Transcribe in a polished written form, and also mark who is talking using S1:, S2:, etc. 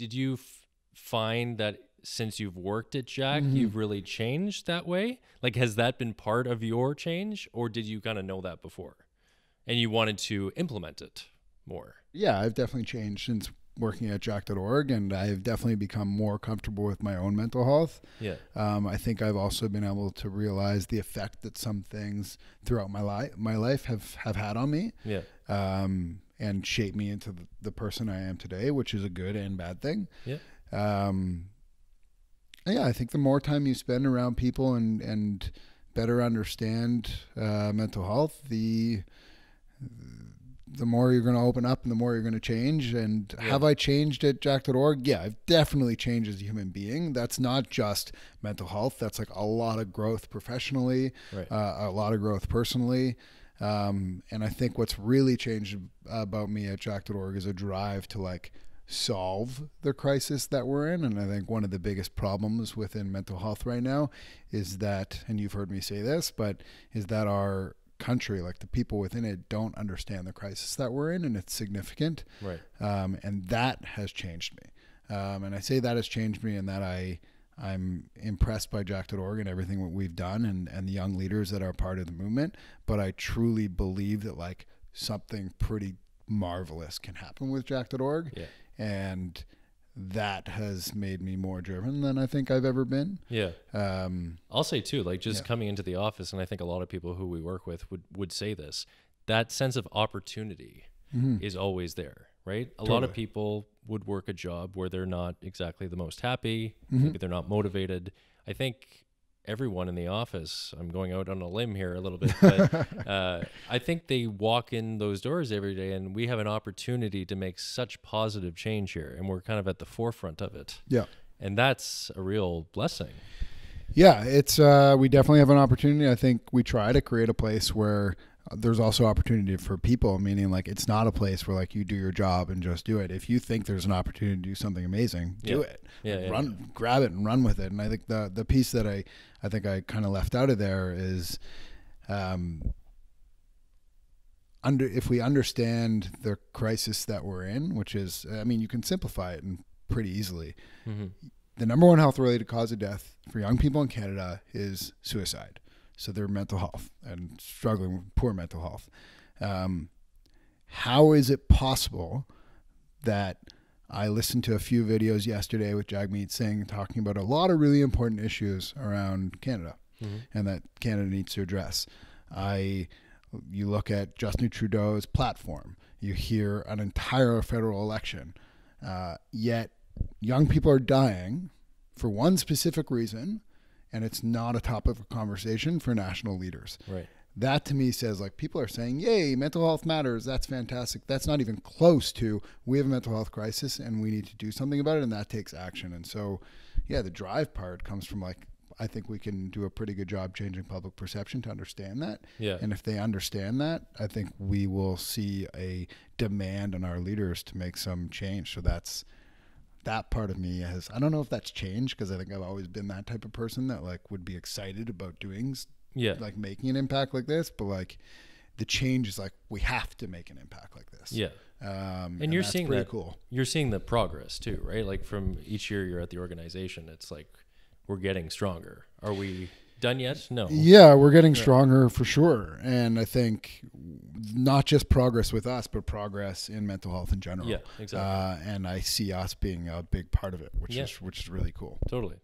S1: did you find that since you've worked at Jack, you've really changed that way? Like, has that been part of your change, or did you kind of know that before and you wanted to implement it more?
S2: Yeah, I've definitely changed since working at jack.org, and I've definitely become more comfortable with my own mental health.
S1: Yeah.
S2: I think I've also been able to realize the effect that some things throughout my life have had on me.
S1: Yeah.
S2: And shape me into the person I am today, which is a good and bad thing.
S1: Yeah.
S2: Yeah, I think the more time you spend around people and better understand mental health, the more you're going to open up and the more you're going to change. And have I changed at jack.org? Yeah, I've definitely changed as a human being. That's not just mental health. That's like a lot of growth professionally, a lot of growth personally. And I think what's really changed about me at jack.org is a drive to like solve the crisis that we're in. And I think one of the biggest problems within mental health right now is that, and you've heard me say this, but is that our country, like the people within it, don't understand the crisis that we're in, and it's significant.
S1: Right.
S2: And that has changed me. And I say that has changed me in that I'm impressed by jack.org and everything that we've done and the young leaders that are part of the movement. But I truly believe that like something pretty marvelous can happen with jack.org.
S1: Yeah.
S2: And that has made me more driven than I think I've ever been.
S1: Yeah. I'll say too, like just coming into the office, and I think a lot of people who we work with would say this, that sense of opportunity is always there, right? A lot of people would work a job where they're not exactly the most happy, maybe they're not motivated. I think everyone in the office, I'm going out on a limb here a little bit, but I think they walk in those doors every day, and we have an opportunity to make such positive change here, and we're kind of at the forefront of it.
S2: Yeah.
S1: And that's a real blessing.
S2: Yeah, it's we definitely have an opportunity. I think we try to create a place where there's also opportunity for people, meaning like it's not a place where like you do your job and just do it. If you think there's an opportunity to do something amazing, do it. Grab it and run with it. And I think the piece that I think I kind of left out of there is if we understand the crisis that we're in, which is, I mean, you can simplify it and pretty easily. The number one health related cause of death for young people in Canada is suicide. So their mental health and struggling with poor mental health. How is it possible that I listened to a few videos yesterday with Jagmeet Singh talking about a lot of really important issues around Canada and that Canada needs to address? You look at Justin Trudeau's platform, you hear an entire federal election, yet young people are dying for one specific reason, and it's not a topic of conversation for national leaders.
S1: Right.
S2: That to me says like people are saying, yay, mental health matters. That's fantastic. That's not even close to we have a mental health crisis and we need to do something about it, and that takes action. And so, yeah, the drive part comes from like, I think we can do a pretty good job changing public perception to understand that.
S1: Yeah.
S2: And if they understand that, I think we will see a demand on our leaders to make some change. So that part of me I don't know if that's changed, because I think I've always been that type of person that like would be excited about doing like making an impact like this, but like the change is like we have to make an impact like this.
S1: Yeah. And you're seeing that cool. You're seeing the progress too, right? Like from each year you're at the organization, it's like we're getting stronger. Are we done yet? No.
S2: Yeah, we're getting stronger for sure. And I think not just progress with us, but progress in mental health in general.
S1: Yeah, exactly.
S2: And I see us being a big part of it, which is really cool.
S1: Totally.